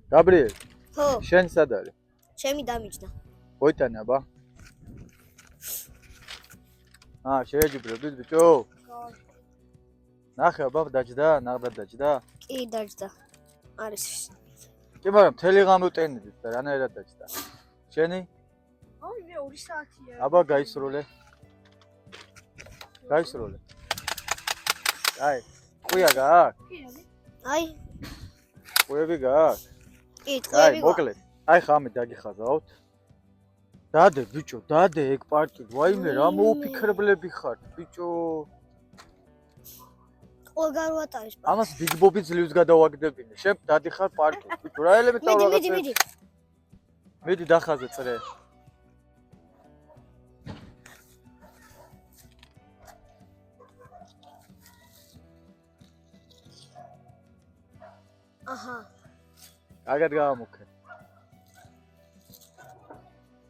გაბრიელ, ხო, შენ სად არის? ჩემი დამიჯდა. მოიტანე აბა. შეეჯიბრებდით ბიჭო? ნახე აბა დაჯდა, ნაღდა დაჯდა? კი, დაჯდა. არის. კი, მაგრამ მთელი ღამე ტენდით და რანაირად დაჯდა? შენი? მე 2 საათია. აბა გაისროლე. გაისროლე. აი, ყუია გააქვს? აი, ყუები გააქვს? კი, ტყუები გაქვს. მოკლედ. აი ხამე დაგიხაზავთ. დადე ბიჭო, დადე ეგ პარტი. ვაიმე, რა მოუფიქრებლები ხართ, ბიჭო. ყველგან ვატარის პარტი. ამას ბიგ ბობი ძლივს გადავაგდებინე. შენ დადიხარ პარტი, ბიჭო. რა ელემენტარული რაღაცა. მიდი. მიდი დახაზე წრე. აჰა. კარგად გაამუქე.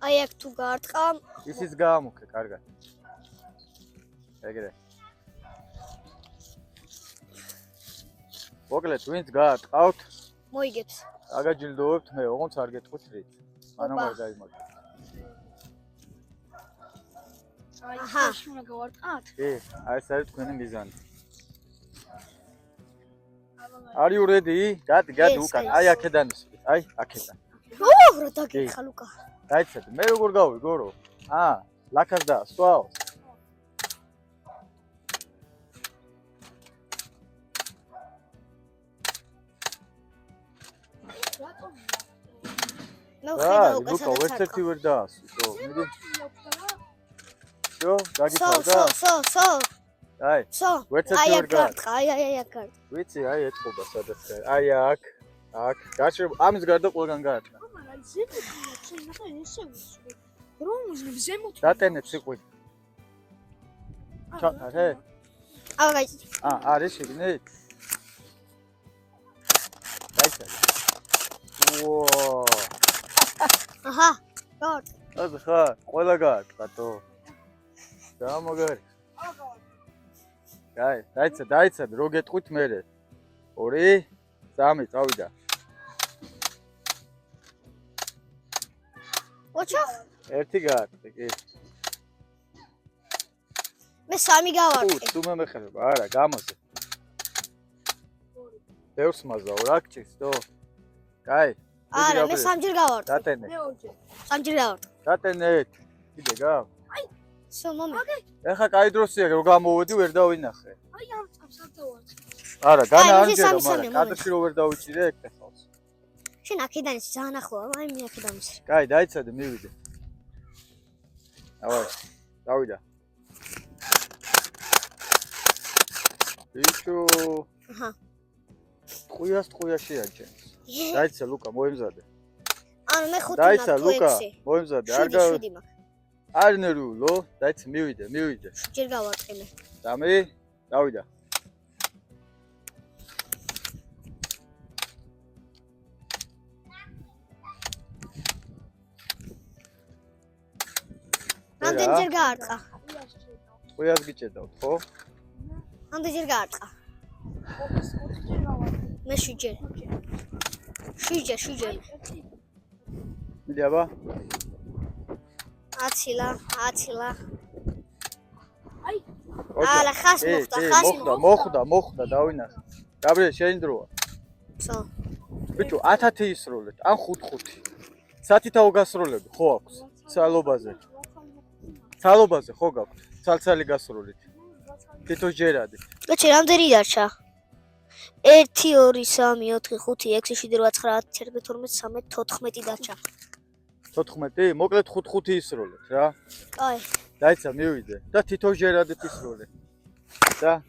აი აქ თუ გაარტყა, ისიც გაამუქე, კარგად. ეგრე. მოკლედ, ვინც გაარტყავთ, მოიგებს. აგაჯილდოვებთ მე, ოღონდ არ გეტყვით რით. მანამ არ გაიმაგრე. აჰა, შუნა გავარტყათ? კი, აი ეს არის თქვენი მიზანი. Are you ready? გადი უკან. აი აქედან ისვით. აი, აქედან. რა დაგიხა ლუკა. გაიცადე, მე როგორ გავიგორო? ლაქას და სვავს. ლუკა, ვერცერთი ვერ დაასვისო. მიდი. შო, გაგიწევდა? სო. აი, ვერცერთი ვერ გაარტყა. აი აქ. ვიცი, აი ეთყობა სადაც. აი აქ. გაჩერე, ამის გარდა ყველგან გაარტყა. დატენე ციყვი. ჩატარე. არის შეგნით? გაიცადე. აჰა, გაარტყა. ხა, ყველა გაარტყათო. გამოგარი. დაიცადე, რო გეტყვით მერე. 2, 3, წავიდა. ოჩა? 1 გაარტყე, კი. მე 3 გავარტყე. თუ მე მეხება, არა, გამოზე. ბევრს მაზაო, რა გჭირს, თო? კაი. არა, მე 3 ჯერ გავარტყე. დატენე. მე 2 ჯერ. 3 ჯერ გავარტყე. დატენე. კიდე გავა. სო მომე. ეხა კაი დროსია, რო გამოვედი, ვერ დავინახე. აი ამ წამს არ დავარწე. არა, განა აი, არ ჯერა, სამი, მაგრამ კადრში რო ვერ დავიჭირე, ეგ ხავს. შენ აქედან ის ძალიან ახლოა, აი მე აქედან ის. კაი, დაიცადე, მივიდე. ავარ, დავიდა. ბიჭო. აჰა. ტყუია შეაჯენ. დაიცა ლუკა, მოემზადე. ანუ მე 5 დაიცა მაქვს, ლუკა, მოემზადე. არ ნერვიულო, დაიცა მივიდე. ჯერ გავარტყე მე. დამი, დავიდა. რამდენი ჯერ გაარტყა? ყუიას გიჭედავთ, ხო? რამდენი ჯერ გაარტყა? 4 ჯერ გავარტყე. მე 7 ჯერ. 7 ჯერ. მიდი აბა. აცილა. აი, არა, ხას მოხდა, დავინახე. გაბრიელ, შენი დროა. სო. ბიჭო, 1000 ისროლეთ, ან 5-5. სათითაო გასროლები ხო აქვს? ცალობაზე ხო გაქვთ? ცალ-ცალი გასროლით. თითო ჯერადი. კაცი, რამდენი დარჩა? 1 2 3 4 5 6 7 8 9 10 11 12 13 14 დარჩა. 14? მოკლედ 5-5 ისროლეთ რა. კაი. დაიცა მივიდე და თითო ჯერადით ისროლე. და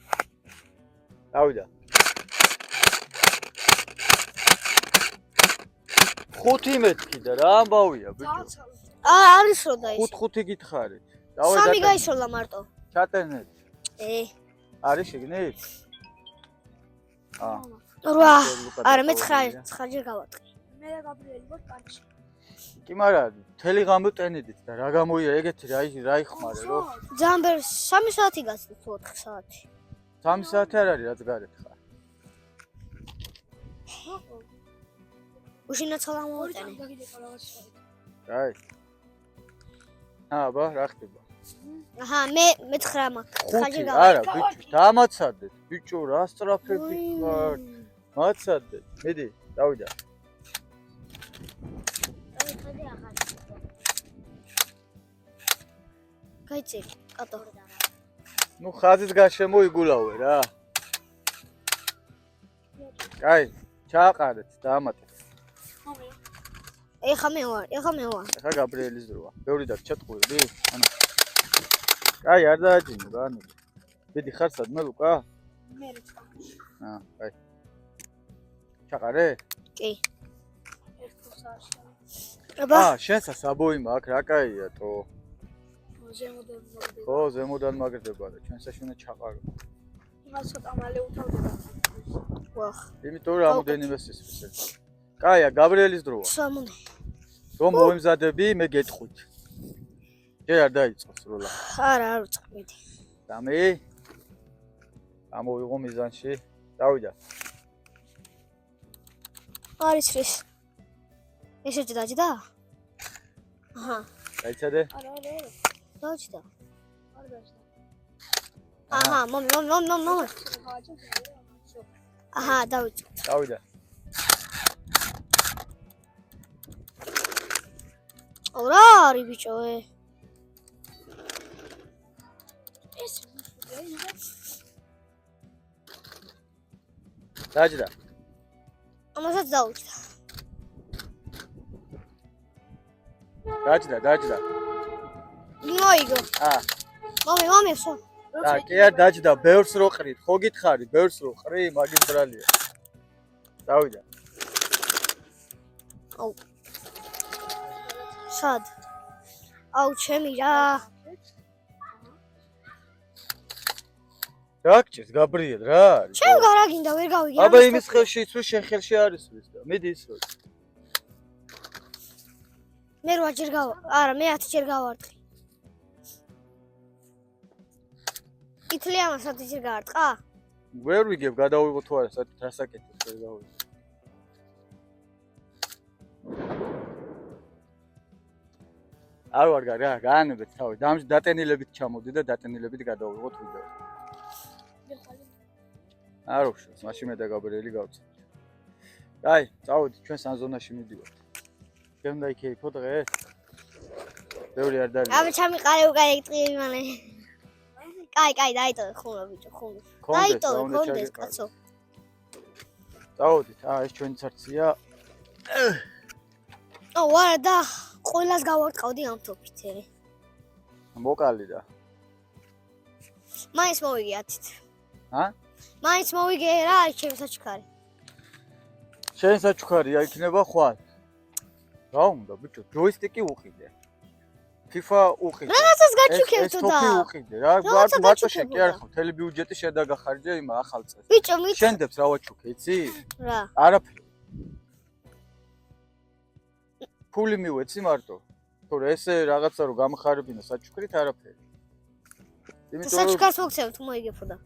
დავიდა. 5 მეთქი და რა ამბავია ბიჭო. არის რო და ის. 5-5 გითხარით. 3 გაისროლა მარტო. ჩატენეთ. არის შეგნით? 8. არა, მე 9 ჯერ გავატყე. მე და გაბრიელი ვარ კარში. კი, მაგრამ მთელი ღამე ტენიდით და რა გამოია ეგეთი რა იხმარე რო? ძალიან ბევრი 3 საათი გასწრა თუ 4 საათი. 3 საათი არ არის რაც გარეთ ხარ. უშინაცხალა ორი მოვიტანე. წამი გაგიდეკა რაღაც შევიდე. აი. აბა, რა ხდება? აჰა, მე 9 მაქვს. ხაჯი 5, გავა. არა, ბიჭო, დამაცადეთ. ბიჭო, რა სწრაფები ხარ? მაცადეთ. მიდი, დავიდა. გაიცი, კატო. ნუ ხაზის გარშემო იგულავე რა. აი, ჩააყარეთ, დაამატეთ. მომი. ეხა მე ვარ. ახლა გაბრიელის დროა. ბევრი დაგჭატყუები? ანუ. აი, არ დააჯინო რა, ანუ. მიდი ხარ სადმე ლუკა? მე წამში. აი. ჩაყარე? კი. ერთ საათში. აბა, შენსა საბოი მაქვს, რა კაია თო. ზემოდან მოვიდი. ხო, ზემოდან მაგრდება და ჩვენსაში უნდა ჩაყარო. იმას ცოტა მალე უთავდება. ვახ. იმიტომ რომ რამოდენიმე სისხლისე. კაია, გაბრიელის დროა. სამონე. რომ მოემზადები, მე გეტყვით. ჯერ არ დაიწყოს როლა. არა, არ ვწყმიდი. დამი. ამოვიღო მიზანში. დავიდა. არის ის. ესე დაჭდა? აჰა, დაიცადე? არა, არა, არა. დაჭდა. არ დაჭდა. აჰა, მომი. აჰა, დავიწყე. დავიდა. რა არის ბიჭო? ეს მუშია. დაჭდა. ამასაც დავიწყე. დაჭდა. მოიგო. მომი, სო. და კი არ დაჭდა, ბევრს რო ყრით, ხო გითხარი, ბევრს რო ყრი, მაგის ბრალია. დავიდა. აუ. სად? აუ, ჩემი რა. დაგჭირს, გაბრიელ რა არის? ჩემ გარაგინდა ვერ გავიგე. აბა იმის ხელში იცვი, შენ ხელში არის ვის და მიდი ისო. მე 8 ჯერ არა, მე 10 ჯერ გავარტყი. ითლი ამას 10 ჯერ გავარტყა? ვერ ვიგებ, გადავიღო თუ არა, სასაკეთებს ვერ გავიგე. არ ვარ რა, გაანებეთ თავი. დატენილებით ჩამოვდი და დატენილებით გადავიღოთ ვიდეო. არ უშავს, მაშინ მე და გაბრიელი გავწევთ. აი, წავედი, ჩვენ სანზონაში მიდივართ. შენ დაიქეიფო დღეს? ბევრი არ დაიწყო. აბა ჩამიყარე უკან ეკტყიები მალე. კაი, დაიტოვე ხუმა ბიჭო, ხუმა. დაიტოვე, კონდეს კაცო. წავედით, ეს ჩვენი ცარცია. ვარა და ყველას გავარტყავდი ამ თოფით. მოკალი და. მაინც მოვიგე 10-ით. მაინც მოვიგე რა, ჩემი საჩუქარი. შენ საჩუქარია იქნება ხვალ. რა უნდა ბიჭო, ჯოისტიკი უყიდე. FIFA უყიდე. რაღაცას გაჩუქებთო და. ეს უყიდე რა, მარტო შენ კი არ ხარ, მთელი ბიუჯეტი შედაგახარჯე იმ ახალ წელს. ბიჭო, მით. შენდებს რა ვაჩუქე, იცი? რა? არაფერი. ფული მივეცი მარტო. თორე ესე რაღაცა რო გამხარებინა საჩუქრით არაფერი. იმიტომ რომ საჩუქარს მოგცემ თუ მოიგებო და.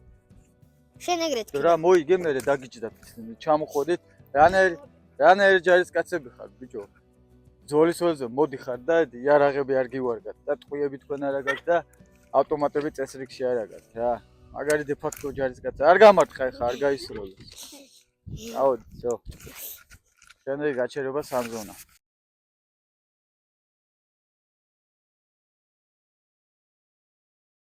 შენ ეგრეთ კი. რა მოიგე მე დაგიჭდათ ჩამოხოდით. რანაირი ჯარისკაცები ხარ ბიჭო. ძოლის ველზე მოდიხარ და იარაღები არ გივარგათ და ტყვიები თქვენ არ აგათ და ავტომატები წესრიგში არ აგათ რა. მაგარი დე ფაქტო ჯარისკაცი არ გამარტყა ხა არ გაისროლე. აუ ძო. შენ გაჩერება სამზონა.